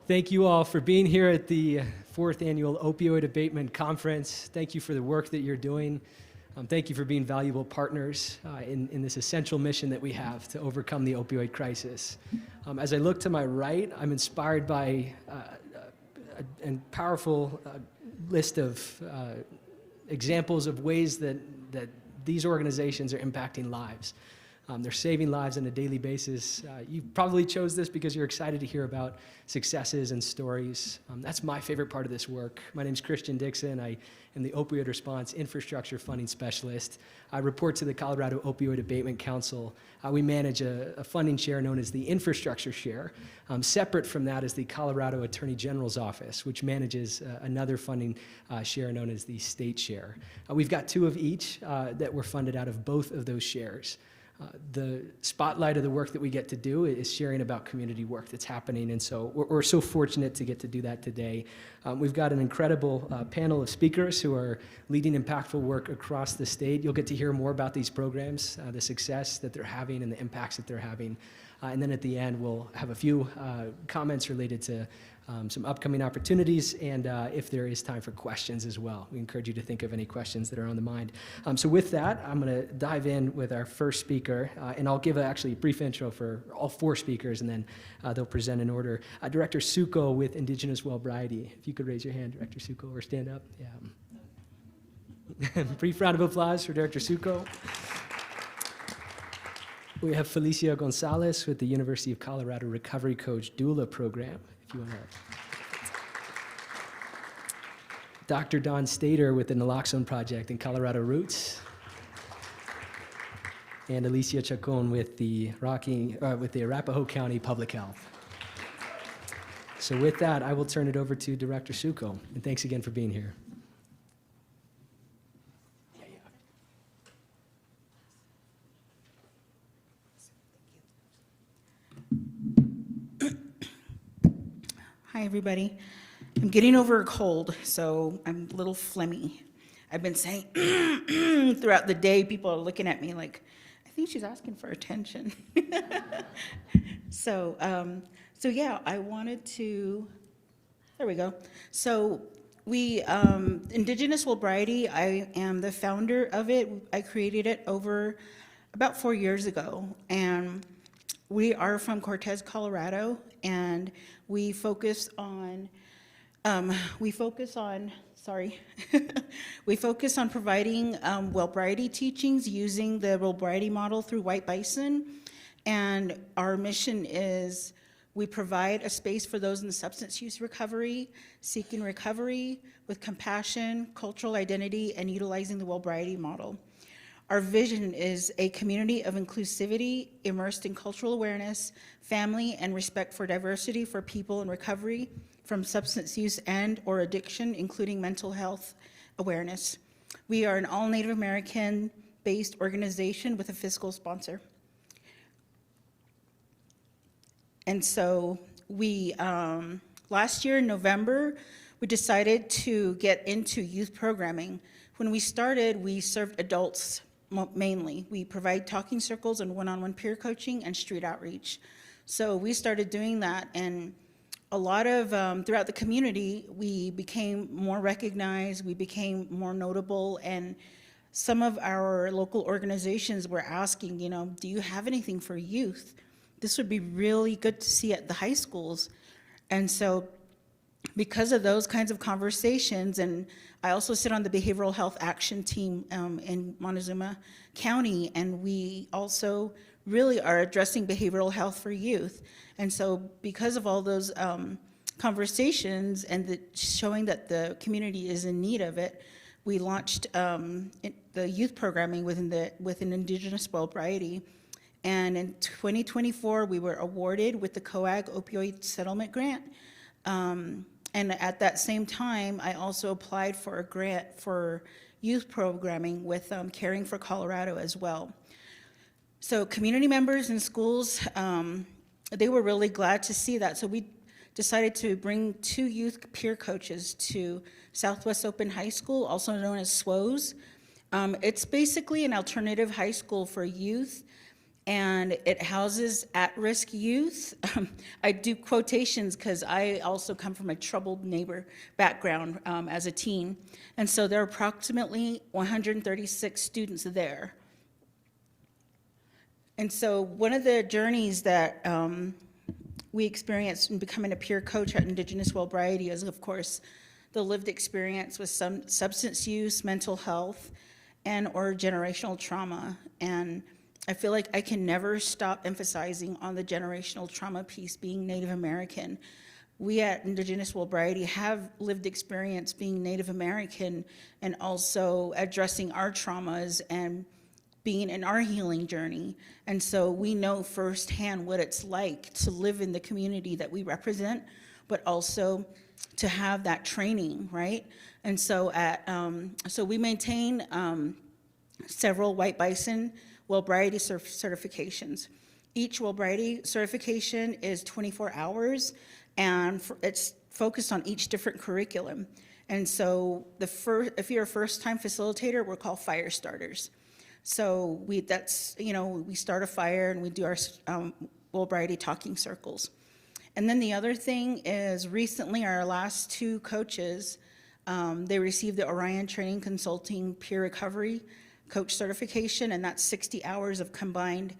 Thank you all for being here at the fourth annual Opioid Abatement Conference. Thank you for the work that you're doing. Thank you for being valuable partners in this essential mission that we have to overcome the opioid crisis. As I look to my right, I'm inspired by a powerful list of examples of ways that these organizations are impacting lives. They're saving lives on a daily basis. You probably chose this because you're excited to hear about successes and stories. That's my favorite part of this work. My name is Christian Dixon. I am the Opioid Response Infrastructure Funding Specialist. I report to the Colorado Opioid Abatement Council. We manage a funding share known as the Infrastructure Share. Separate from that is the Colorado Attorney General's Office, which manages another funding share known as the State Share. We've got two of each that were funded out of both of those shares. The spotlight of the work that we get to do is sharing about community work that's happening, and so we're so fortunate to get to do that today. We've got an incredible panel of speakers who are leading impactful work across the state. You'll get to hear more about these programs, the success that they're having and the impacts that they're having. And then at the end, we'll have a few comments related to some upcoming opportunities, and if there is time for questions as well. We encourage you to think of any questions that are on the mind. So with that, I'm going to dive in with our first speaker, and I'll give actually a brief intro for all four speakers, and then they'll present in order. Director Suko with Indigenous Wellbriety. If you could raise your hand, Director Suko, or stand up. Yeah. Brief round of applause for Director Suko. We have Felicia Gonzalez with the University of Colorado Recovery Coach Doula Program. If you want to. Dr. Don Stater with the Naloxone Project and Colorado Roots. And Alicia Chacon with the Arapahoe County Public Health. So with that, I will turn it over to Director Suko. And thanks again for being here. Hi, everybody. I'm getting over a cold, so I'm a little phlegmy. I've been saying throughout the day, people are looking at me like, I think she's asking for attention. So yeah, I wanted to, there we go. So we, Indigenous Wellbriety, I am the founder of it. I created it over about 4 years ago, and we are from Cortez, Colorado, and we focus on providing Wellbriety teachings using the Wellbriety model through White Bison. And our mission is we provide a space for those in substance use recovery, seeking recovery with compassion, cultural identity, and utilizing the Wellbriety model. Our vision is a community of inclusivity immersed in cultural awareness, family, and respect for diversity for people in recovery from substance use and/or addiction, including mental health awareness. We are an all Native American-based organization with a fiscal sponsor. And so we, last year in November, we decided to get into youth programming. When we started, we served adults mainly. We provide talking circles and one-on-one peer coaching and street outreach. So we started doing that, and a lot of, throughout the community, we became more recognized, we became more notable, and some of our local organizations were asking, you know, do you have anything for youth? This would be really good to see at the high schools. And so because of those kinds of conversations, and I also sit on the behavioral health action team in Montezuma County, and we also really are addressing behavioral health for youth. And so because of all those conversations and showing that the community is in need of it, we launched the youth programming within Indigenous Wellbriety. And in 2024, we were awarded with the COAC Opioid Settlement Grant. And at that same time, I also applied for a grant for youth programming with Caring for Colorado as well. So community members and schools, they were really glad to see that. So we decided to bring 2 youth peer coaches to Southwest Open High School, also known as SWOS. It's basically an alternative high school for youth. and it houses at-risk youth. I do quotations because I also come from a troubled neighbor background as a teen. And so there are approximately 136 students there. And so one of the journeys that we experienced in becoming a peer coach at Indigenous Wellbriety is, of course, the lived experience with some substance use, mental health, and or generational trauma. And I feel like I can never stop emphasizing on the generational trauma piece, being Native American. We at Indigenous Wellbriety have lived experience being Native American and also addressing our traumas and being in our healing journey. And so we know firsthand what it's like to live in the community that we represent, but also to have that training, right? And so so we maintain several white bison Wellbriety certifications. Each Wellbriety certification is 24 hours, and it's focused on each different curriculum. And so if you're a first-time facilitator, we're called fire starters. So we start a fire and we do our Wellbriety talking circles. And then the other thing is recently our last two coaches, they received the Orion Training Consulting Peer Recovery Coach certification, and that's 60 hours of combined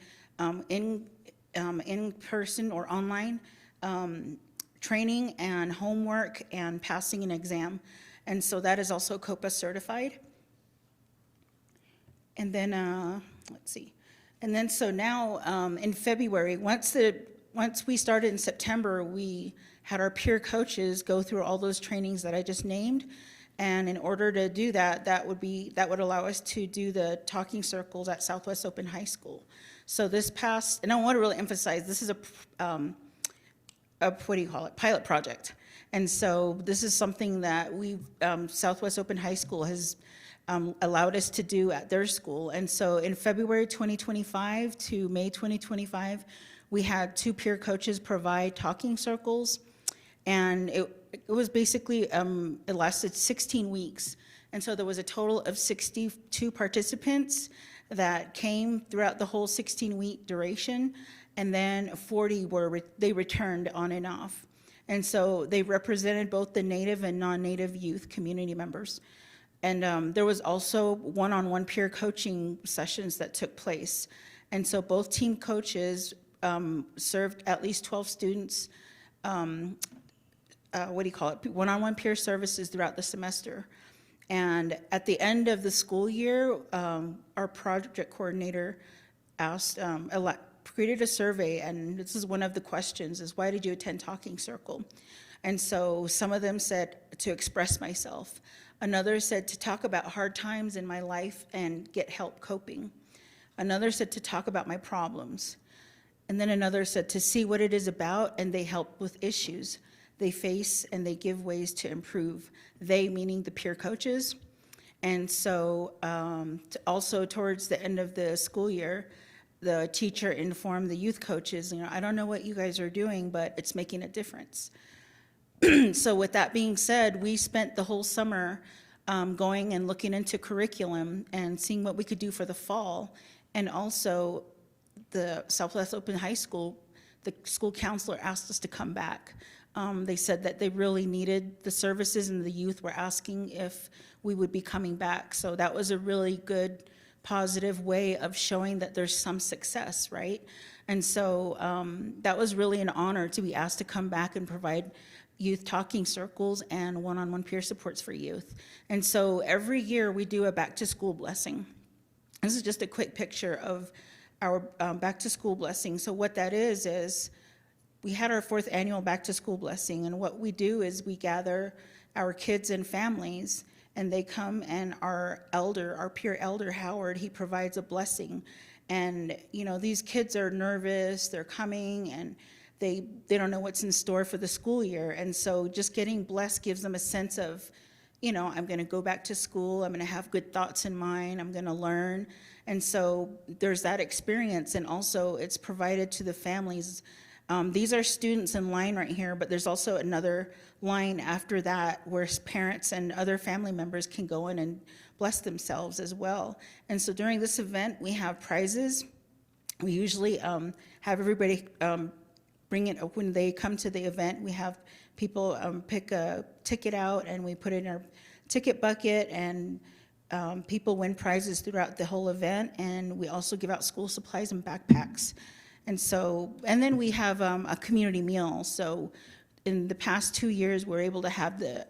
in-person or online training and homework and passing an exam. And so that is also COPA certified. And then, let's see. And then so now in February, once we started in September, we had our peer coaches go through all those trainings that I just named. And in order to do that, that would allow us to do the talking circles at Southwest Open High School. So this past, and I want to really emphasize, this is a what do you call it, pilot project. And so this is something that Southwest Open High School has allowed us to do at their school. And so in February 2025 to May 2025, we had two peer coaches provide talking circles. And it was basically, it lasted 16 weeks. And so there was a total of 62 participants that came throughout the whole 16-week duration. And then 40 they returned on and off. And so they represented both the Native and non-Native youth community members. And there was also one-on-one peer coaching sessions that took place. And so both team coaches served at least 12 students, one-on-one peer services throughout the semester. And at the end of the school year, our project coordinator created a survey, and this is one of the questions, is why did you attend Talking Circle? And so some of them said to express myself. Another said to talk about hard times in my life and get help coping. Another said to talk about my problems. And then another said to see what it is about, and they help with issues they face and they give ways to improve. They meaning the peer coaches. And so also towards the end of the school year, the teacher informed the youth coaches, I don't know what you guys are doing, but it's making a difference. So with that being said, we spent the whole summer going and looking into curriculum and seeing what we could do for the fall. And also the Southwest Open High School, the school counselor asked us to come back. They said that they really needed the services, and the youth were asking if we would be coming back. So that was a really good, positive way of showing that there's some success, right? And so that was really an honor to be asked to come back and provide youth talking circles and one-on-one peer supports for youth. And so every year we do a back-to-school blessing. This is just a quick picture of our back-to-school blessing. So what that is we had our 4th annual back-to-school blessing, and what we do is we gather our kids and families, and they come, and our peer elder, Howard, he provides a blessing. And, these kids are nervous, they're coming, and they don't know what's in store for the school year. And so just getting blessed gives them a sense of, I'm going to go back to school, I'm going to have good thoughts in mind, I'm going to learn. And so there's that experience, and also it's provided to the families. These are students in line right here, but there's also another line after that where parents and other family members can go in and bless themselves as well. And so during this event, we have prizes. We usually have everybody bring it, when they come to the event, we have people pick a ticket out and we put it in our ticket bucket, and people win prizes throughout the whole event, and we also give out school supplies and backpacks. And then we have a community meal. So in the past 2 years, we're able to have the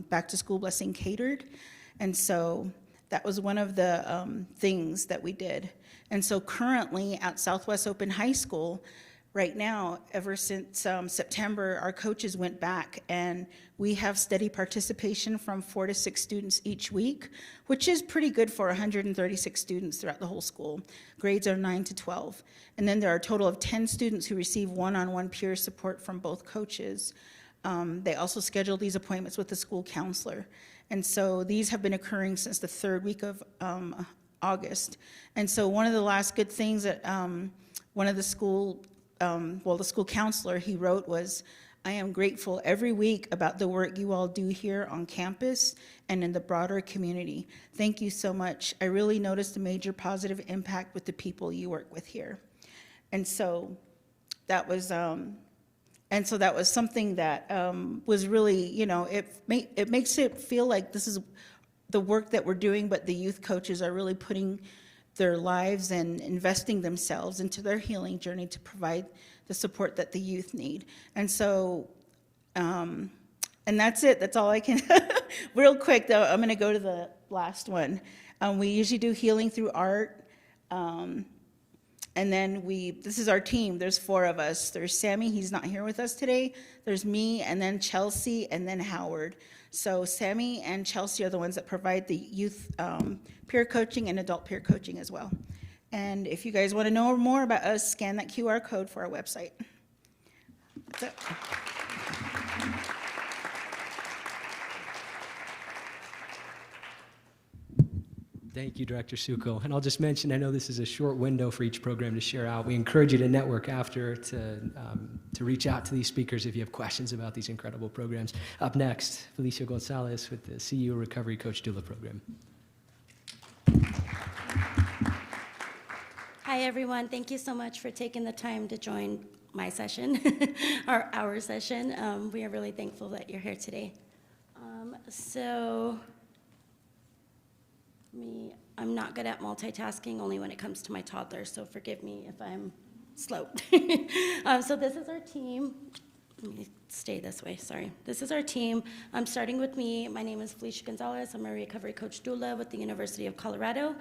back to school blessing catered. And so that was one of the things that we did. And so currently at Southwest Open High School, right now, ever since September, our coaches went back, and we have steady participation from 4 to 6 students each week, which is pretty good for 136 students throughout the whole school. Grades are 9 to 12. And then there are a total of 10 students who receive one-on-one peer support from both coaches. They also schedule these appointments with the school counselor. And so these have been occurring since the 3rd week of August. And so one of the last good things that one of the school the school counselor, he wrote was, "I am grateful every week about the work you all do here on campus and in the broader community. Thank you so much. I really noticed a major positive impact with the people you work with here." And so that was something that was really, it makes it feel like this is the work that we're doing, but the youth coaches are really putting their lives and investing themselves into their healing journey to provide the support that the youth need. And so, and that's it. That's all I can. Real quick, though, I'm going to go to the last one. We usually do healing through art. And then this is our team. There's 4 of us. There's Sammy. He's not here with us today. There's me, and then Chelsea, and then Howard. So Sammy and Chelsea are the ones that provide the youth peer coaching and adult peer coaching as well. And if you guys want to know more about us, scan that QR code for our website. That's it. Thank you, Director Suko. And I'll just mention, I know this is a short window for each program to share out. We encourage you to network after, to reach out to these speakers if you have questions about these incredible programs. Up next, Felicia Gonzalez with the CU Recovery Coach Doula program. Hi, everyone. Thank you so much for taking the time to join my session, our session. We are really thankful that you're here today. I'm not good at multitasking, only when it comes to my toddler, so forgive me if I'm slow. So this is our team. Let me stay this way, sorry. This is our team. Starting with me, my name is Felicia Gonzalez. I'm a recovery coach doula with the University of Colorado.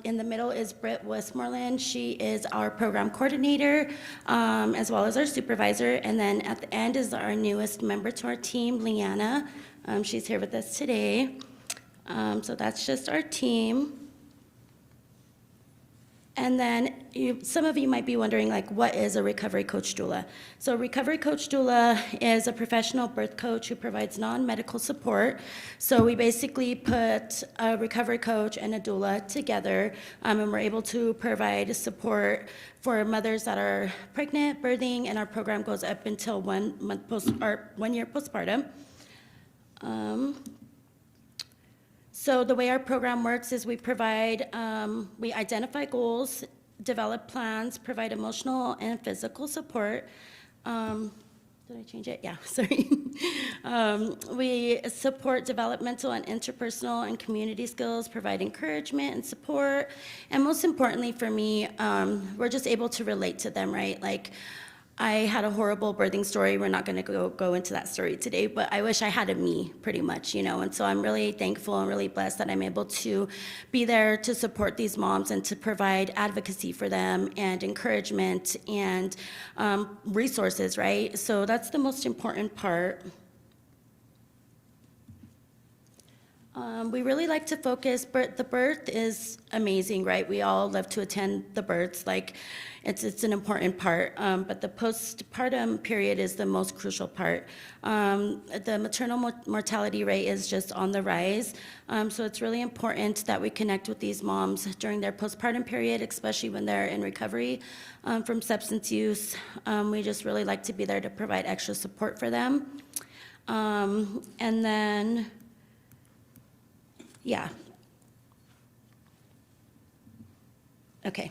In the middle is Britt Westmoreland. She is our program coordinator, as well as our supervisor. And then at the end is our newest member to our team, Leanna. She's here with us today. So that's just our team. And then some of you might be wondering, like, what is a recovery coach doula? So a recovery coach doula is a professional birth coach who provides non-medical support. So we basically put a recovery coach and a doula together, and we're able to provide support for mothers that are pregnant, birthing, and our program goes up until 1 year postpartum. So the way our program works is we identify goals, develop plans, provide emotional and physical support. Did I change it? Yeah, sorry. We support developmental and interpersonal and community skills, provide encouragement and support. And most importantly for me, we're just able to relate to them, right? Like, I had a horrible birthing story. We're not going to go into that story today, but I wish I had a me, pretty much, And so I'm really thankful and really blessed that I'm able to be there to support these moms and to provide advocacy for them and encouragement and resources, right? So that's the most important part. We really like to focus, the birth is amazing, right? We all love to attend the births, like it's an important part, but the postpartum period is the most crucial part. The maternal mortality rate is just on the rise, so it's really important that we connect with these moms during their postpartum period, especially when they're in recovery from substance use. We just really like to be there to provide extra support for them. And then, yeah. Okay.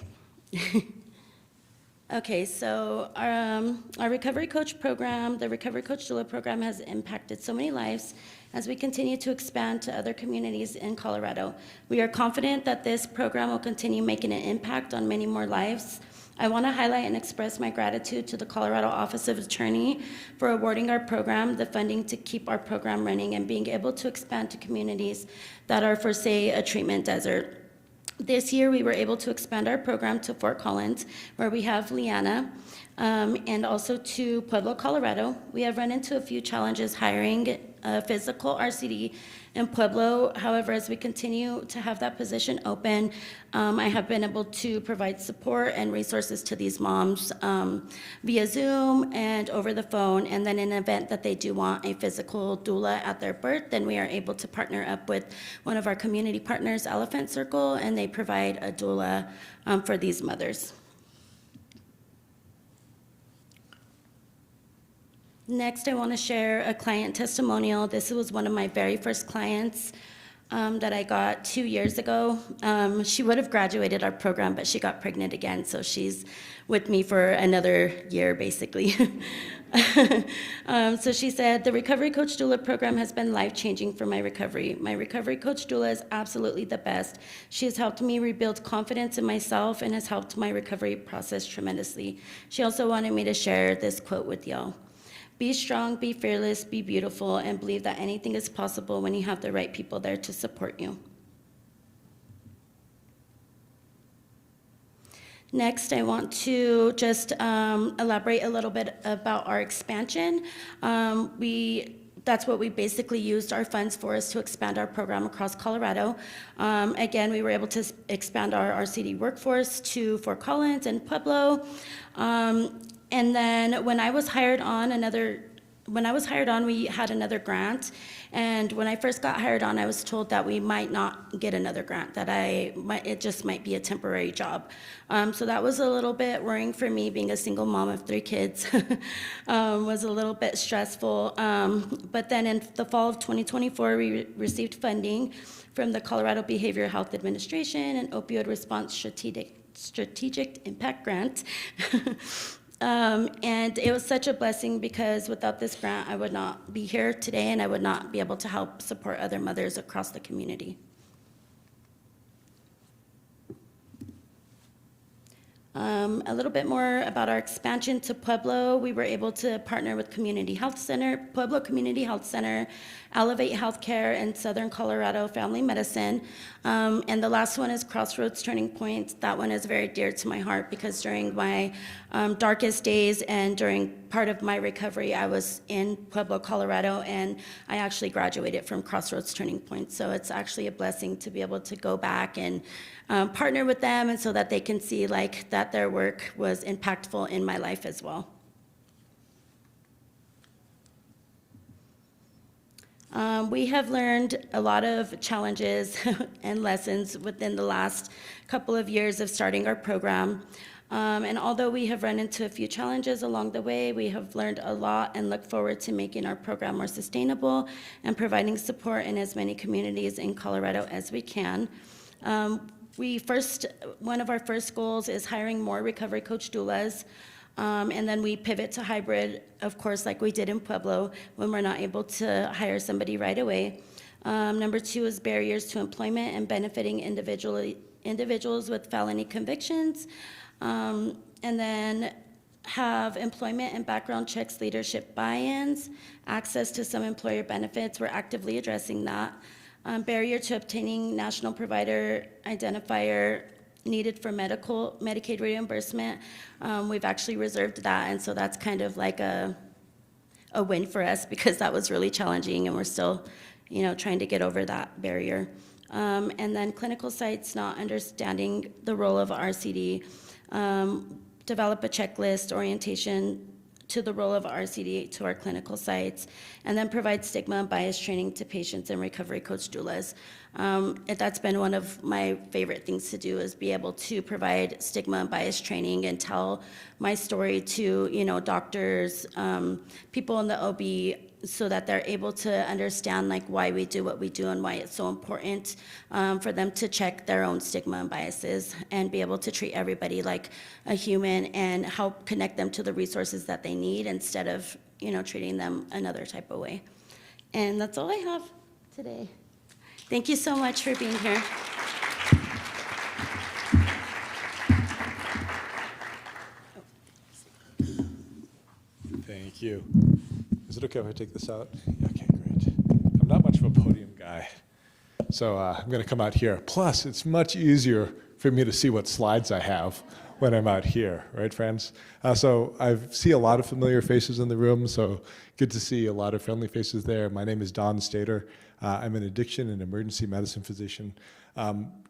Okay, so our Recovery Coach program, the Recovery Coach Doula program, has impacted so many lives as we continue to expand to other communities in Colorado. We are confident that this program will continue making an impact on many more lives. I want to highlight and express my gratitude to the Colorado Office of Attorney for awarding our program the funding to keep our program running and being able to expand to communities that are, for say, a treatment desert. This year, we were able to expand our program to Fort Collins, where we have Leanna, and also to Pueblo, Colorado. We have run into a few challenges hiring a physical RCD in Pueblo. However, as we continue to have that position open, I have been able to provide support and resources to these moms via Zoom and over the phone. And then in an event that they do want a physical doula at their birth, then we are able to partner up with one of our community partners, Elephant Circle, and they provide a doula for these mothers. Next, I want to share a client testimonial. This was one of my very first clients that I got 2 years ago. She would have graduated our program, but she got pregnant again, so she's with me for another year, basically. So she said, the Recovery Coach Doula program has been life-changing for my recovery. My Recovery Coach Doula is absolutely the best. She has helped me rebuild confidence in myself and has helped my recovery process tremendously. She also wanted me to share this quote with y'all. Be strong, be fearless, be beautiful, and believe that anything is possible when you have the right people there to support you. Next, I want to just elaborate a little bit about our expansion. That's what we basically used our funds for, is to expand our program across Colorado. Again, we were able to expand our RCD workforce to Fort Collins and Pueblo. And then when I was hired on, we had another grant. And when I first got hired on, I was told that we might not get another grant, that it just might be a temporary job. So that was a little bit worrying for me, being a single mom of 3 kids. Was a little bit stressful. But then in the fall of 2024, we received funding from the Colorado Behavioral Health Administration and Opioid Response Strategic Impact Grant. And it was such a blessing, because without this grant, I would not be here today, and I would not be able to help support other mothers across the community. A little bit more about our expansion to Pueblo. We were able to partner with Community Health Center, Pueblo Community Health Center, Elevate Healthcare, and Southern Colorado Family Medicine. And the last one is Crossroads Turning Point. That one is very dear to my heart, because during my darkest days and during part of my recovery, I was in Pueblo, Colorado, and I actually graduated from Crossroads Turning Point. So it's actually a blessing to be able to go back and partner with them, and so that they can see that their work was impactful in my life as well. We have learned a lot of challenges and lessons within the last couple of years of starting our program. And although we have run into a few challenges along the way, we have learned a lot and look forward to making our program more sustainable and providing support in as many communities in Colorado as we can. One of our first goals is hiring more Recovery Coach doulas. And then we pivot to hybrid, of course, like we did in Pueblo, when we're not able to hire somebody right away. Number 2 is barriers to employment and benefiting individuals with felony convictions. And then have employment and background checks, leadership buy-ins, access to some employer benefits. We're actively addressing that. Barrier to obtaining national provider identifier needed for Medicaid reimbursement. We've actually reserved that, and so that's kind of like a win for us, because that was really challenging, and we're still, trying to get over that barrier. And then clinical sites not understanding the role of RCD. Develop a checklist, orientation to the role of RCD to our clinical sites, and then provide stigma and bias training to patients and Recovery Coach doulas. That's been one of my favorite things to do, is be able to provide stigma and bias training and tell my story to, doctors, people in the OB so that they're able to understand like why we do what we do and why it's so important for them to check their own stigma and biases and be able to treat everybody like a human and help connect them to the resources that they need instead of, treating them another type of way. And that's all I have today. Thank you so much for being here. Thank you. Is it okay if I take this out? Yeah, okay, great. I'm not much of a podium guy, so I'm going to come out here. Plus, it's much easier for me to see what slides I have when I'm out here, right, friends? So I see a lot of familiar faces in the room, so good to see a lot of friendly faces there. My name is Don Stater. I'm an addiction and emergency medicine physician.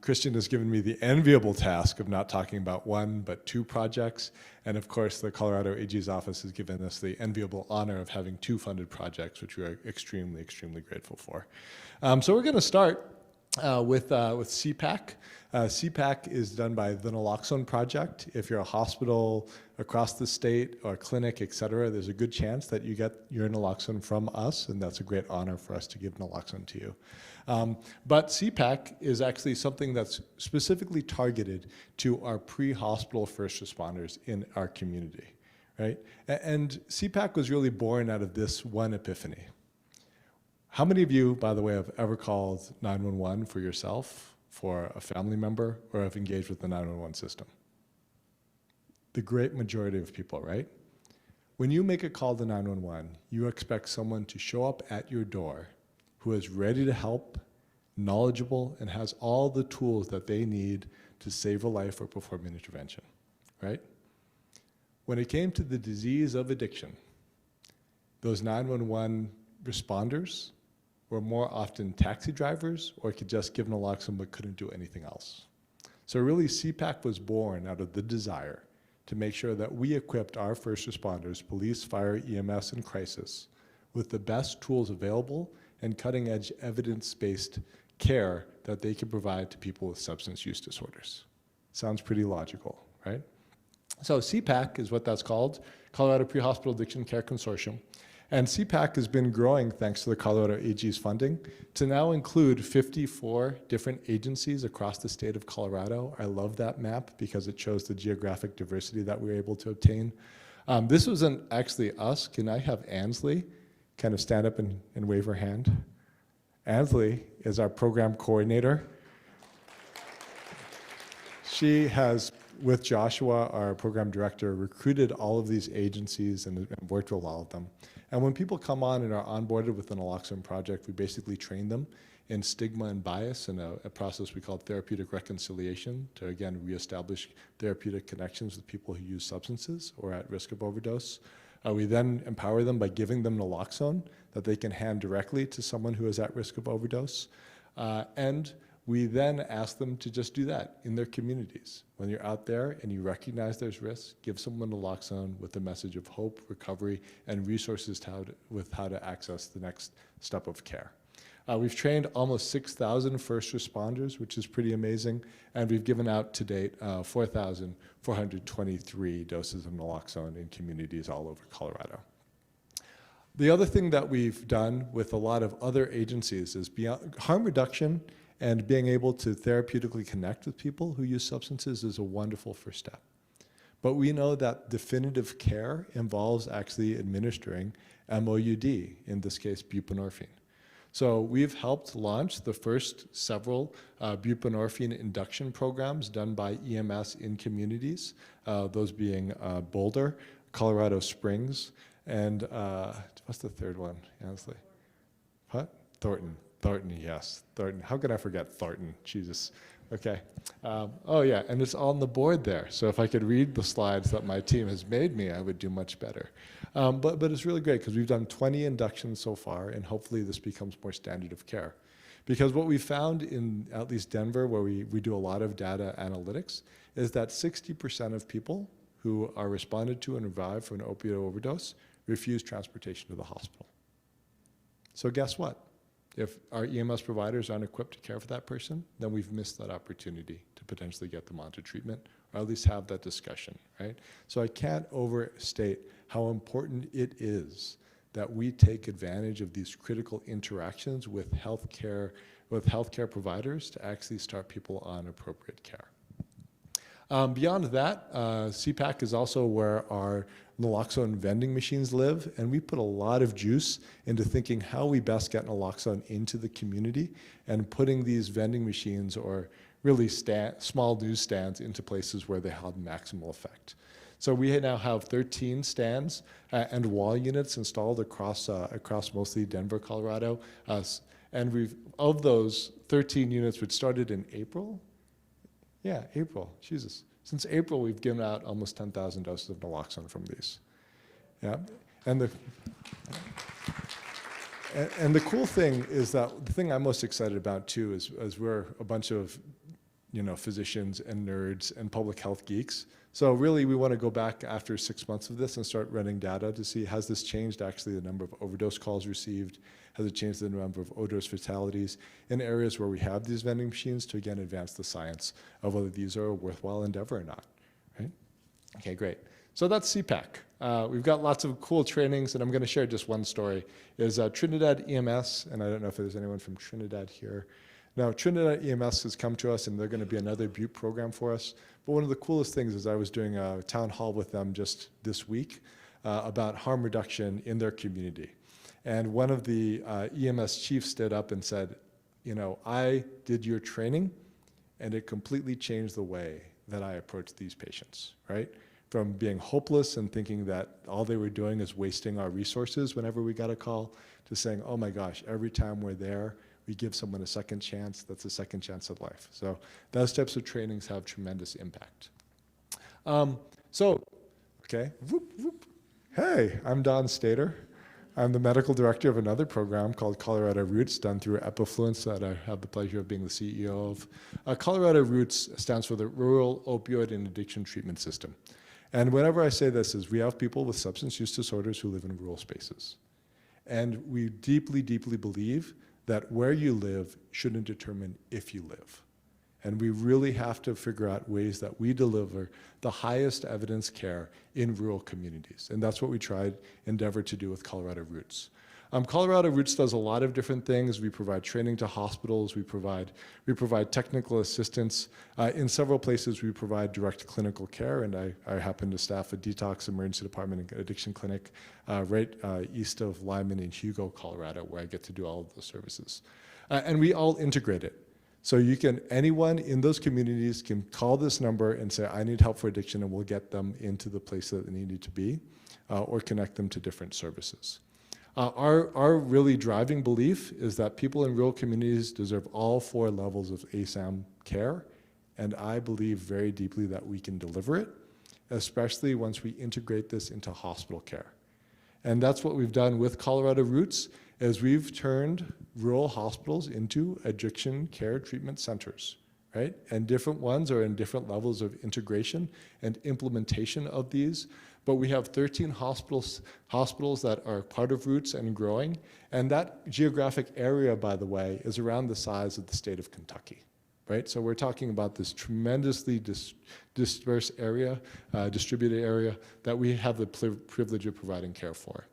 Christian has given me the enviable task of not talking about one, but two projects. And of course, the Colorado AG's office has given us the enviable honor of having two funded projects, which we are extremely, extremely grateful for. So we're going to start with CPAC. CPAC is done by the Naloxone Project. If you're a hospital across the state or a clinic, et cetera, there's a good chance that you get your naloxone from us, and that's a great honor for us to give naloxone to you. But CPAC is actually something that's specifically targeted to our pre-hospital first responders in our community, right? And CPAC was really born out of this one epiphany. How many of you, by the way, have ever called 911 for yourself, for a family member, or have engaged with the 911 system? The great majority of people, right? When you make a call to 911, you expect someone to show up at your door who is ready to help, knowledgeable, and has all the tools that they need to save a life or perform an intervention, right? When it came to the disease of addiction, those 911 responders were more often taxi drivers or could just give naloxone but couldn't do anything else. So really, CPAC was born out of the desire to make sure that we equipped our first responders, police, fire, EMS, and crisis, with the best tools available and cutting-edge evidence-based care that they can provide to people with substance use disorders. Sounds pretty logical, right? So CPAC is what that's called, Colorado Pre-Hospital Addiction Care Consortium. And CPAC has been growing thanks to the Colorado AG's funding to now include 54 different agencies across the state of Colorado. I love that map because it shows the geographic diversity that we were able to obtain. This wasn't actually us. Can I have Ansley kind of stand up and wave her hand? Ansley is our program coordinator. She has, with Joshua, our program director, recruited all of these agencies and worked with all of them. And when people come on and are onboarded with the Naloxone Project, we basically train them in stigma and bias in a process we call therapeutic reconciliation to, again, reestablish therapeutic connections with people who use substances or are at risk of overdose. We then empower them by giving them naloxone that they can hand directly to someone who is at risk of overdose. And we then ask them to just do that in their communities. When you're out there and you recognize there's risk, give someone naloxone with the message of hope, recovery, and resources with how to access the next step of care. We've trained almost 6,000 first responders, which is pretty amazing, and we've given out to date 4,423 doses of naloxone in communities all over Colorado. The other thing that we've done with a lot of other agencies is beyond harm reduction and being able to therapeutically connect with people who use substances is a wonderful first step. But we know that definitive care involves actually administering MOUD, in this case buprenorphine. So we've helped launch the first several buprenorphine induction programs done by EMS in communities, those being Boulder, Colorado Springs, and what's the third one, Ansley? What? Thornton. Thornton, yes. Thornton. How could I forget Thornton? Jesus. Okay. Oh, yeah, and it's on the board there. So if I could read the slides that my team has made me, I would do much better. But it's really great because we've done 20 inductions so far, and hopefully this becomes more standard of care. Because what we found in at least Denver, where we do a lot of data analytics, is that 60% of people who are responded to and revived from an opioid overdose refuse transportation to the hospital. So guess what? If our EMS providers aren't equipped to care for that person, then we've missed that opportunity to potentially get them onto treatment, or at least have that discussion, right? So I can't overstate how important it is that we take advantage of these critical interactions with healthcare providers to actually start people on appropriate care. Beyond that, CPAC is also where our naloxone vending machines live, and we put a lot of juice into thinking how we best get naloxone into the community and putting these vending machines or really small newsstands into places where they have maximal effect. So we now have 13 stands and wall units installed across mostly Denver, Colorado. And of those 13 units, which started in April, yeah, April, Jesus. Since April, we've given out almost 10,000 doses of naloxone from these. Yeah, and the cool thing is that the thing I'm most excited about too is we're a bunch of physicians and nerds and public health geeks. So really, we want to go back after 6 months of this and start running data to see, has this changed actually the number of overdose calls received? Has it changed the number of overdose fatalities in areas where we have these vending machines to, again, advance the science of whether these are a worthwhile endeavor or not, right? Okay, great. So that's CPAC. We've got lots of cool trainings, and I'm going to share just one story, is Trinidad EMS, and I don't know if there's anyone from Trinidad here. Now, Trinidad EMS has come to us, and they're going to be another Butte program for us. But one of the coolest things is I was doing a town hall with them just this week about harm reduction in their community. And one of the EMS chiefs stood up and said, I did your training, and it completely changed the way that I approach these patients, right? From being hopeless and thinking that all they were doing is wasting our resources whenever we got a call, to saying, oh my gosh, every time we're there, we give someone a second chance. That's a second chance at life. So those types of trainings have tremendous impact. Okay, whoop, whoop. Hey, I'm Don Stater. I'm the medical director of another program called Colorado Roots, done through Epifluence that I have the pleasure of being the CEO of. Colorado Roots stands for the Rural Opioid and Addiction Treatment System. And whenever I say this is we have people with substance use disorders who live in rural spaces. And we deeply, deeply believe that where you live shouldn't determine if you live. And we really have to figure out ways that we deliver the highest evidence care in rural communities. And that's what we endeavor to do with Colorado Roots. Colorado Roots does a lot of different things. We provide training to hospitals. We provide technical assistance. In several places, we provide direct clinical care, and I happen to staff a detox emergency department and addiction clinic right east of Lyman in Hugo, Colorado, where I get to do all of those services. And we all integrate it. So anyone in those communities can call this number and say, I need help for addiction, and we'll get them into the place that they need to be, or connect them to different services. Our really driving belief is that people in rural communities deserve all 4 levels of ASAM care, and I believe very deeply that we can deliver it, especially once we integrate this into hospital care. And that's what we've done with Colorado Roots, is we've turned rural hospitals into addiction care treatment centers, right? And different ones are in different levels of integration and implementation of these. But we have 13 hospitals that are part of Roots and growing. And that geographic area, by the way, is around the size of the state of Kentucky, right? So we're talking about this tremendously dispersed area, distributed area that we have the privilege of providing care for.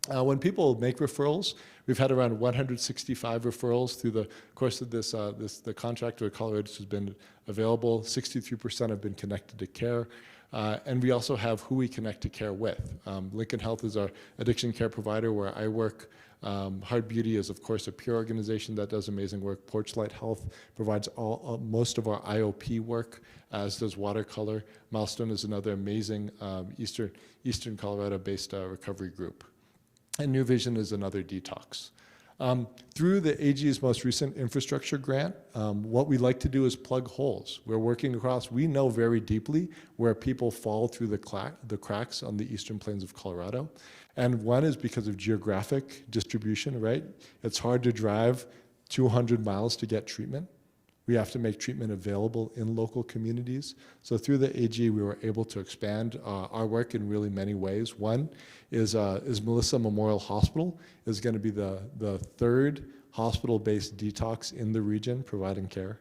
When people make referrals, we've had around 165 referrals through the course of the contract where Colorado has been available. 63% have been connected to care. And we also have who we connect to care with. Lincoln Health is our addiction care provider where I work. Heart Beauty is, of course, a peer organization that does amazing work. Porchlight Health provides most of our IOP work, as does Watercolor. Milestone is another amazing Eastern Colorado-based recovery group. And New Vision is another detox. Through the AG's most recent infrastructure grant, what we like to do is plug holes. We're working across, we know very deeply where people fall through the cracks on the eastern plains of Colorado. And one is because of geographic distribution, right? It's hard to drive 200 miles to get treatment. We have to make treatment available in local communities. So through the AG, we were able to expand our work in really many ways. One is Melissa Memorial Hospital is going to be the 3rd hospital-based detox in the region providing care.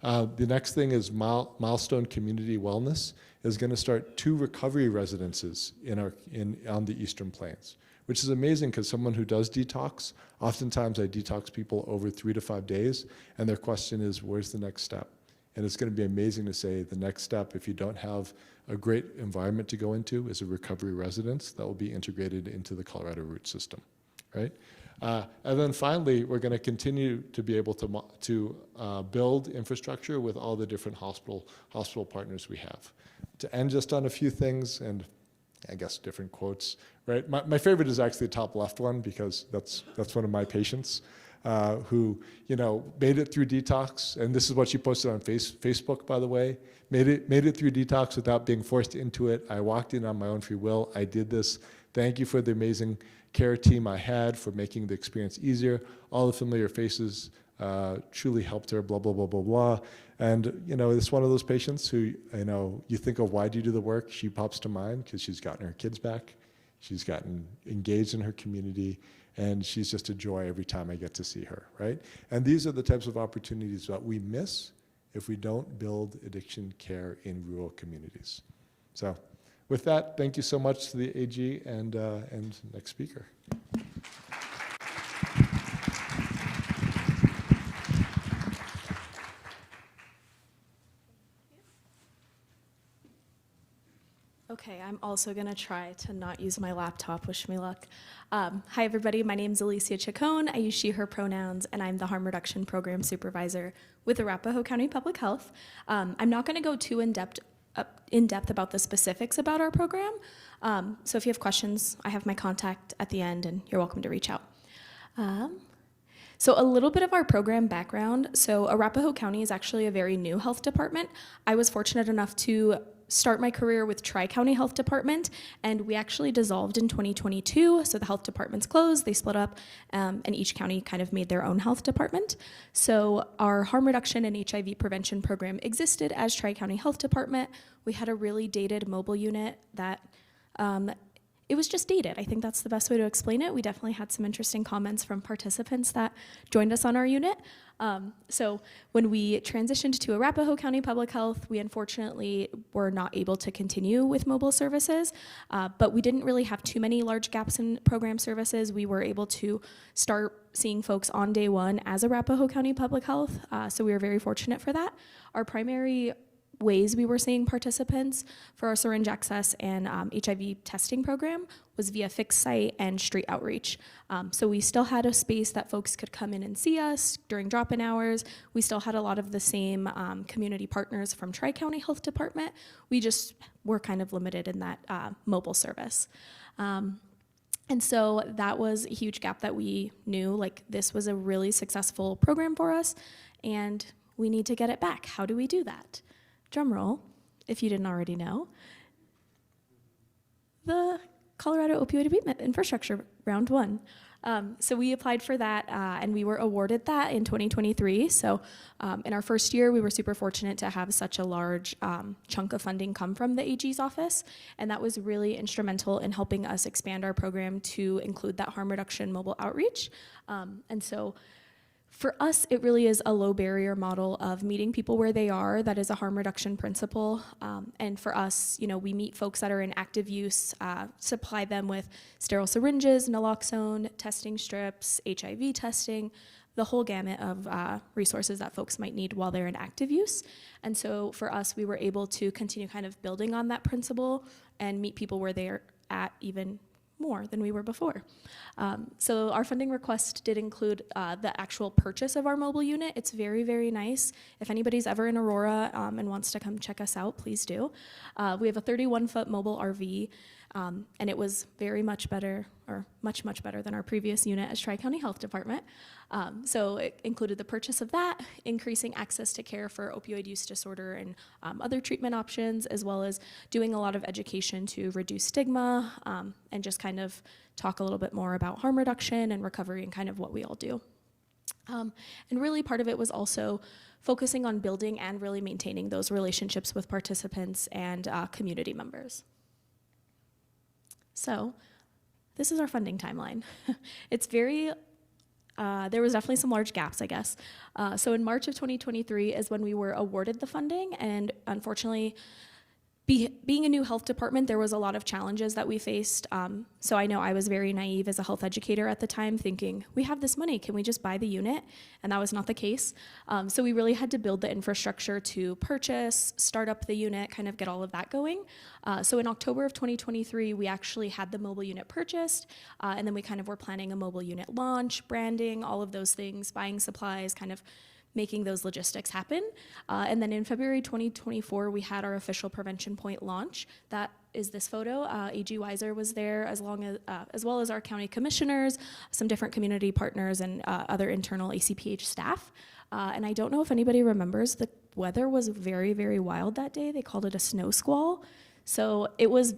The next thing is Milestone Community Wellness is going to start 2 recovery residences on the Eastern Plains, which is amazing because someone who does detox, oftentimes I detox people over 3 to 5 days, and their question is, where's the next step? And it's going to be amazing to say the next step, if you don't have a great environment to go into, is a recovery residence that will be integrated into the Colorado root system, right? And then finally, we're going to continue to be able to build infrastructure with all the different hospital partners we have. To end just on a few things, and I guess different quotes, right? My favorite is actually the top left one, because that's one of my patients who, made it through detox, and this is what she posted on Facebook, by the way. Made it through detox without being forced into it. I walked in on my own free will. I did this. Thank you for the amazing care team I had for making the experience easier. All the familiar faces truly helped her, blah, blah, blah, blah, blah. And, it's one of those patients who, you think of, why do you do the work? She pops to mind because she's gotten her kids back. She's gotten engaged in her community, and she's just a joy every time I get to see her, right? And these are the types of opportunities that we miss if we don't build addiction care in rural communities. So with that, thank you so much to the AG and next speaker. Okay, I'm also going to try to not use my laptop. Wish me luck. Hi, everybody. My name is Alicia Chacon. I use she, her pronouns, and I'm the Harm Reduction Program Supervisor with Arapahoe County Public Health. I'm not going to go too in-depth about the specifics about our program. So if you have questions, I have my contact at the end, and you're welcome to reach out. So a little bit of our program background. So Arapahoe County is actually a very new health department. I was fortunate enough to start my career with Tri-County Health Department, and we actually dissolved in 2022, so the health departments closed, they split up, and each county kind of made their own health department. So our harm reduction and HIV prevention program existed as Tri-County Health Department. We had a really dated mobile unit that it was just dated. I think that's the best way to explain it. We definitely had some interesting comments from participants that joined us on our unit. So when we transitioned to Arapahoe County Public Health, we unfortunately were not able to continue with mobile services, but we didn't really have too many large gaps in program services. We were able to start seeing folks on day one as Arapahoe County Public Health, so we were very fortunate for that. Our primary ways we were seeing participants for our syringe access and HIV testing program was via fixed site and street outreach. So we still had a space that folks could come in and see us during drop-in hours. We still had a lot of the same community partners from Tri-County Health Department. We just were kind of limited in that mobile service. And so that was a huge gap that we knew, like, this was a really successful program for us, and we need to get it back. How do we do that? Drum roll, if you didn't already know, the Colorado Opioid Abatement Infrastructure Round 1. So we applied for that, and we were awarded that in 2023. So in our first year, we were super fortunate to have such a large chunk of funding come from the AG's office, and that was really instrumental in helping us expand our program to include that harm reduction mobile outreach. And so for us, it really is a low barrier model of meeting people where they are. That is a harm reduction principle. And for us, we meet folks that are in active use, supply them with sterile syringes, naloxone, testing strips, HIV testing, the whole gamut of resources that folks might need while they're in active use. And so for us, we were able to continue kind of building on that principle and meet people where they're at even more than we were before. So our funding request did include the actual purchase of our mobile unit. It's very, very nice. If anybody's ever in Aurora and wants to come check us out, please do. We have a 31-foot mobile RV, and it was very much better, or much, much better than our previous unit as Tri-County Health Department. So it included the purchase of that, increasing access to care for opioid use disorder and other treatment options, as well as doing a lot of education to reduce stigma and just kind of talk a little bit more about harm reduction and recovery and kind of what we all do. And really part of it was also focusing on building and really maintaining those relationships with participants and community members. So this is our funding timeline. It's very, there was definitely some large gaps, I guess. So in March of 2023 is when we were awarded the funding, and unfortunately, Being a new health department, there was a lot of challenges that we faced. So I know I was very naive as a health educator at the time, thinking, we have this money, can we just buy the unit? And that was not the case. So we really had to build the infrastructure to purchase, start up the unit, kind of get all of that going. So in October of 2023, we actually had the mobile unit purchased, and then we kind of were planning a mobile unit launch, branding, all of those things, buying supplies, kind of making those logistics happen. And then in February 2024, we had our official Prevention Point launch. That is this photo. AG Weiser was there, as well as our county commissioners, some different community partners, and other internal ACPH staff. And I don't know if anybody remembers, the weather was very, very wild that day. They called it a snow squall. So it was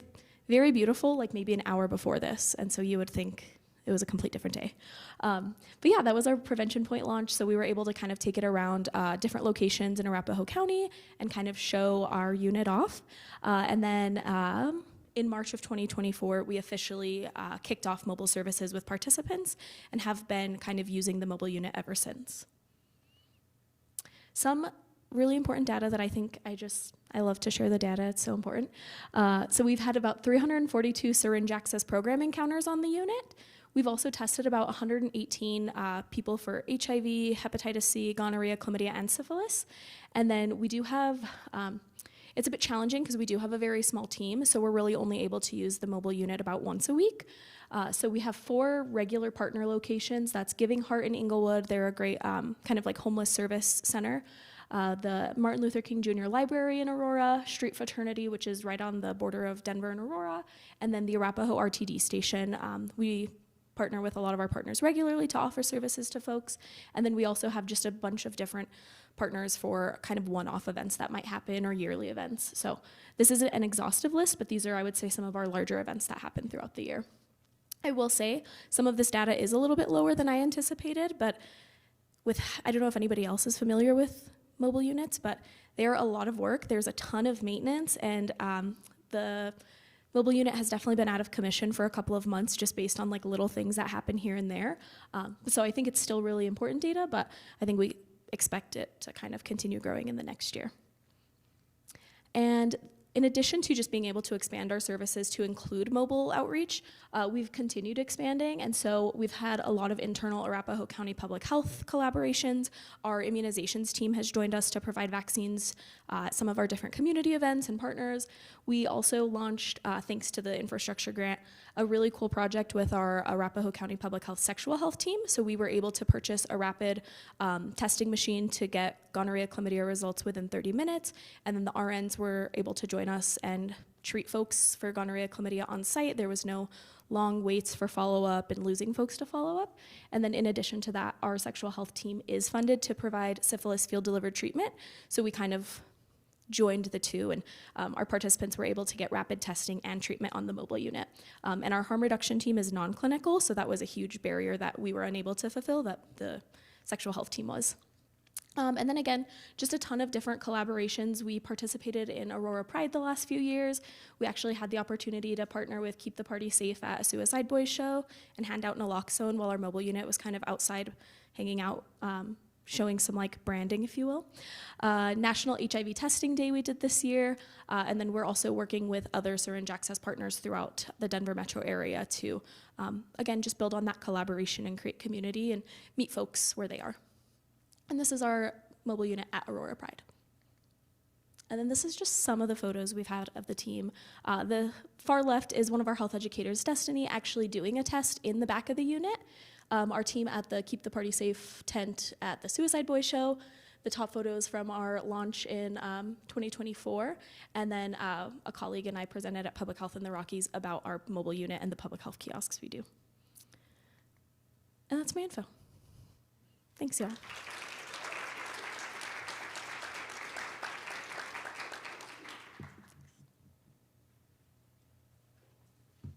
very beautiful, like maybe an hour before this. And so you would think it was a complete different day. But yeah, that was our Prevention Point launch. So we were able to kind of take it around different locations in Arapahoe County and kind of show our unit off. And then in March of 2024, we officially kicked off mobile services with participants and have been kind of using the mobile unit ever since. Some really important data that I think I love to share the data, it's so important. So we've had about 342 syringe access program encounters on the unit. We've also tested about 118 people for HIV, hepatitis C, gonorrhea, chlamydia, and syphilis. And then we do have, it's a bit challenging because we do have a very small team, so we're really only able to use the mobile unit about once a week. So we have 4 regular partner locations. That's Giving Heart in Inglewood. They're a great kind of like homeless service center. The Martin Luther King Jr. Library in Aurora, Street Fraternity, which is right on the border of Denver and Aurora, and then the Arapahoe RTD station. We partner with a lot of our partners regularly to offer services to folks. And then we also have just a bunch of different partners for kind of one-off events that might happen or yearly events. So this isn't an exhaustive list, but these are, I would say, some of our larger events that happen throughout the year. I will say some of this data is a little bit lower than I anticipated, but I don't know if anybody else is familiar with mobile units, but they are a lot of work. There's a ton of maintenance, and the mobile unit has definitely been out of commission for a couple of months just based on like little things that happen here and there. So I think it's still really important data, but I think we expect it to kind of continue growing in the next year. And in addition to just being able to expand our services to include mobile outreach, we've continued expanding, and so we've had a lot of internal Arapahoe County Public Health collaborations. Our immunizations team has joined us to provide vaccines at some of our different community events and partners. We also launched, thanks to the infrastructure grant, a really cool project with our Arapahoe County Public Health sexual health team. So we were able to purchase a rapid testing machine to get gonorrhea, chlamydia results within 30 minutes, and then the RNs were able to join us and treat folks for gonorrhea, chlamydia on site. There was no long waits for follow-up and losing folks to follow-up. And then in addition to that, our sexual health team is funded to provide syphilis field-delivered treatment. So we kind of joined the two, and our participants were able to get rapid testing and treatment on the mobile unit. And our harm reduction team is non-clinical, so that was a huge barrier that we were unable to fulfill that the sexual health team was. And then again, just a ton of different collaborations. We participated in Aurora Pride the last few years. We actually had the opportunity to partner with Keep the Party Safe at a Suicide Boys show and hand out naloxone while our mobile unit was kind of outside hanging out, showing some like branding, if you will. National HIV Testing Day we did this year, and then we're also working with other syringe access partners throughout the Denver metro area to, again, just build on that collaboration and create community and meet folks where they are. And this is our mobile unit at Aurora Pride. And then this is just some of the photos we've had of the team. The far left is one of our health educators, Destiny, actually doing a test in the back of the unit. Our team at the Keep the Party Safe tent at the Suicide Boys show. The top photos from our launch in 2024. And then a colleague and I presented at Public Health in the Rockies about our mobile unit and the public health kiosks we do. And that's my info. Thanks, y'all.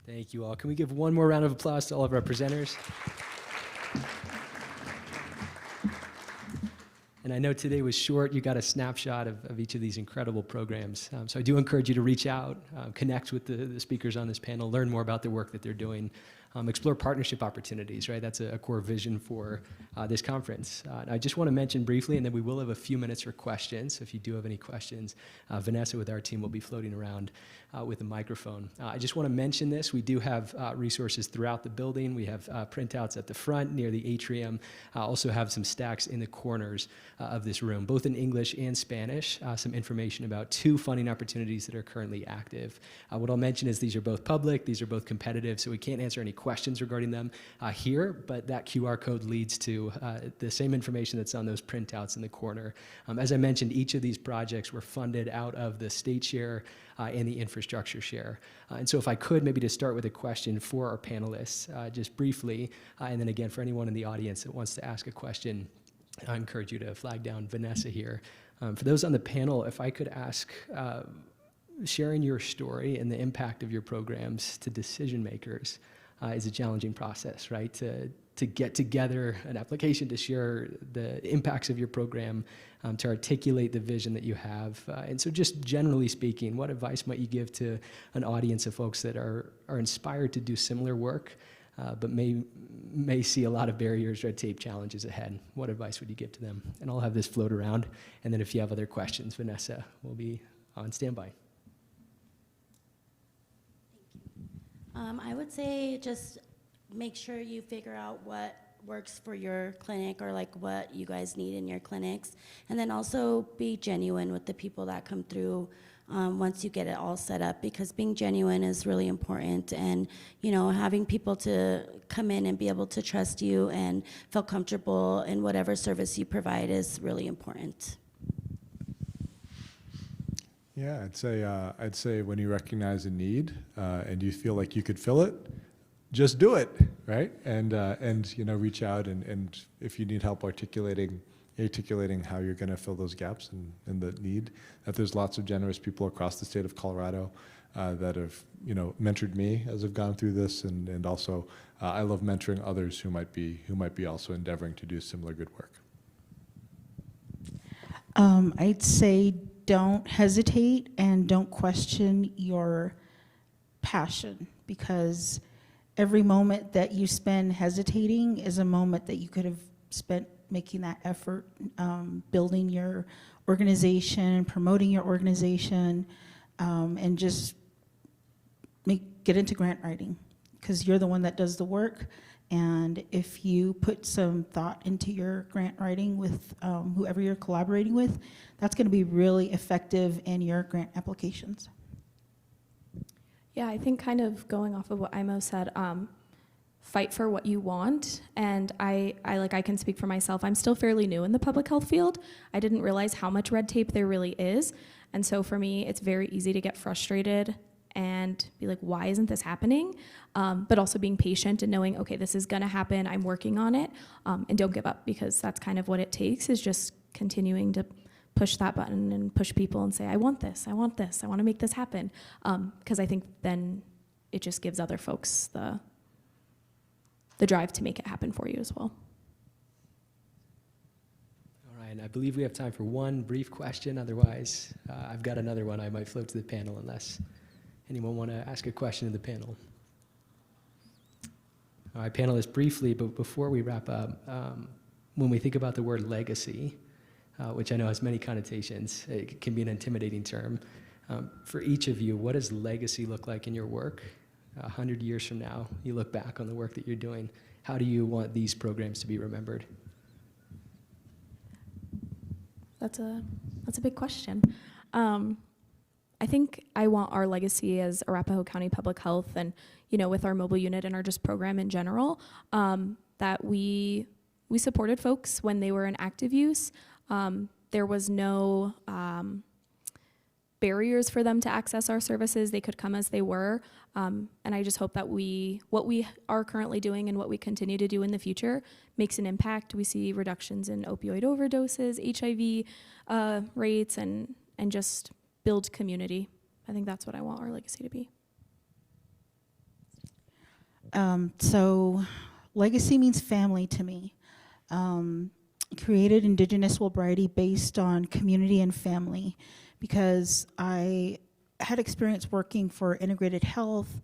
Thank you all. Can we give one more round of applause to all of our presenters? And I know today was short. You got a snapshot of each of these incredible programs. So I do encourage you to reach out, connect with the speakers on this panel, learn more about the work that they're doing. explore partnership opportunities, right? That's a core vision for this conference. I just want to mention briefly, and then we will have a few minutes for questions. So if you do have any questions, Vanessa with our team will be floating around with a microphone. I just want to mention this. We do have resources throughout the building. We have printouts at the front near the atrium. Also have some stacks in the corners of this room, both in English and Spanish, some information about 2 funding opportunities that are currently active. What I'll mention is these are both public, these are both competitive, so we can't answer any questions regarding them here, but that QR code leads to the same information that's on those printouts in the corner. As I mentioned, each of these projects were funded out of the state share and the infrastructure share. And so if I could maybe to start with a question for our panelists, just briefly, and then again for anyone in the audience that wants to ask a question, I encourage you to flag down Vanessa here. For those on the panel, if I could ask, sharing your story and the impact of your programs to decision makers is a challenging process, right? To get together an application to share the impacts of your program, to articulate the vision that you have. And so just generally speaking, what advice might you give to an audience of folks that are inspired to do similar work, but may see a lot of barriers, red tape, challenges ahead? What advice would you give to them? And I'll have this float around, and then if you have other questions, Vanessa will be on standby. I would say just make sure you figure out what works for your clinic or like what you guys need in your clinics. And then also be genuine with the people that come through once you get it all set up, because being genuine is really important. And, you know, having people to come in and be able to trust you and feel comfortable in whatever service you provide is really important. Yeah, I'd say when you recognize a need and you feel like you could fill it, just do it, right? And you know, reach out and if you need help articulating how you're going to fill those gaps and the need, that there's lots of generous people across the state of Colorado that have, you know, mentored me as I've gone through this, and also I love mentoring others who might be also endeavoring to do similar good work. I'd say don't hesitate and don't question your passion, because every moment that you spend hesitating is a moment that you could have spent making that effort, building your organization, promoting your organization, and just get into grant writing, because you're the one that does the work. And if you put some thought into your grant writing with whoever you're collaborating with, that's going to be really effective in your grant applications. Yeah, I think kind of going off of what Imo said, fight for what you want. And I can speak for myself. I'm still fairly new in the public health field. I didn't realize how much red tape there really is. And so for me, it's very easy to get frustrated and be like, why isn't this happening? But also being patient and knowing, okay, this is gonna happen, I'm working on it, and don't give up, because that's kind of what it takes, is just continuing to push that button and push people and say, I want this, I want to make this happen. Because I think then it just gives other folks the drive to make it happen for you as well. All right, and I believe we have time for one brief question. Otherwise, I've got another one I might float to the panel unless anyone want to ask a question to the panel. All right, panelists, briefly, but before we wrap up, when we think about the word legacy, which I know has many connotations, it can be an intimidating term. For each of you, what does legacy look like in your work? 100 years from now, you look back on the work that you're doing. How do you want these programs to be remembered? That's a big question. I think I want our legacy as Arapahoe County Public Health, and you know, with our mobile unit and our just program in general, that we supported folks when they were in active use. There was no barriers for them to access our services. They could come as they were. And I just hope that what we are currently doing and what we continue to do in the future makes an impact. We see reductions in opioid overdoses, HIV rates, and just build community. I think that's what I want our legacy to be. So legacy means family to me. Created Indigenous Wellbriety based on community and family, because I had experience working for integrated health,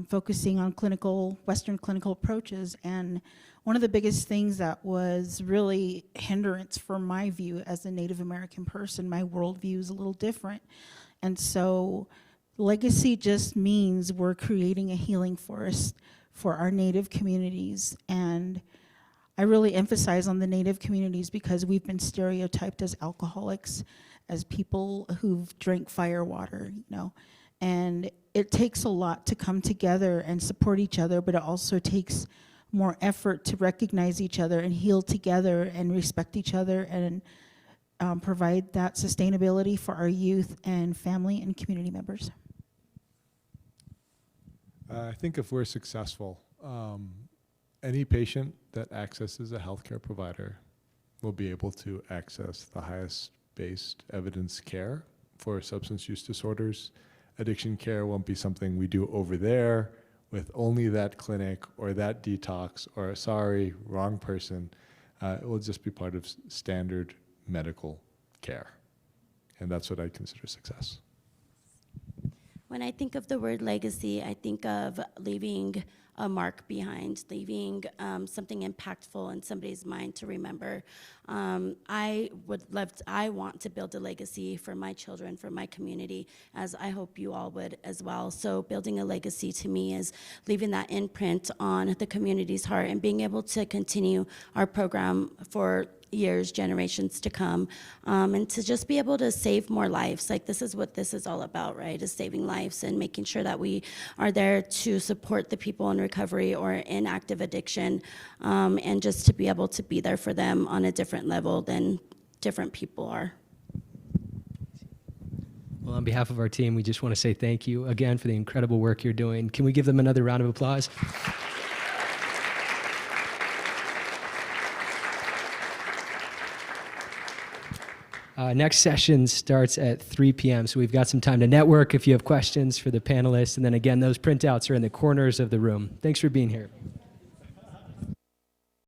focusing on Western clinical approaches. And one of the biggest things that was really hindrance for my view as a Native American person, my worldview is a little different. And so legacy just means we're creating a healing forest for our Native communities. And I really emphasize on the Native communities because we've been stereotyped as alcoholics, as people who've drank fire water, and it takes a lot to come together and support each other, but it also takes more effort to recognize each other and heal together and respect each other and provide that sustainability for our youth and family and community members. I think if we're successful, any patient that accesses a healthcare provider will be able to access the highest based evidence care for substance use disorders. Addiction care won't be something we do over there with only that clinic or that detox or sorry, wrong person. It will just be part of standard medical care. And that's what I consider success. When I think of the word legacy, I think of leaving a mark behind, leaving something impactful in somebody's mind to remember. I want to build a legacy for my children, for my community, as I hope you all would as well. So building a legacy to me is leaving that imprint on the community's heart and being able to continue our program for years, generations to come, and to just be able to save more lives. Like, this is what this is all about, right? Is saving lives and making sure that we are there to support the people in recovery or in active addiction, and just to be able to be there for them on a different level than different people are. Well, on behalf of our team, we just want to say thank you again for the incredible work you're doing. Can we give them another round of applause? Next session starts at 3 p.m., so we've got some time to network if you have questions for the panelists. And then again, those printouts are in the corners of the room. Thanks for being here.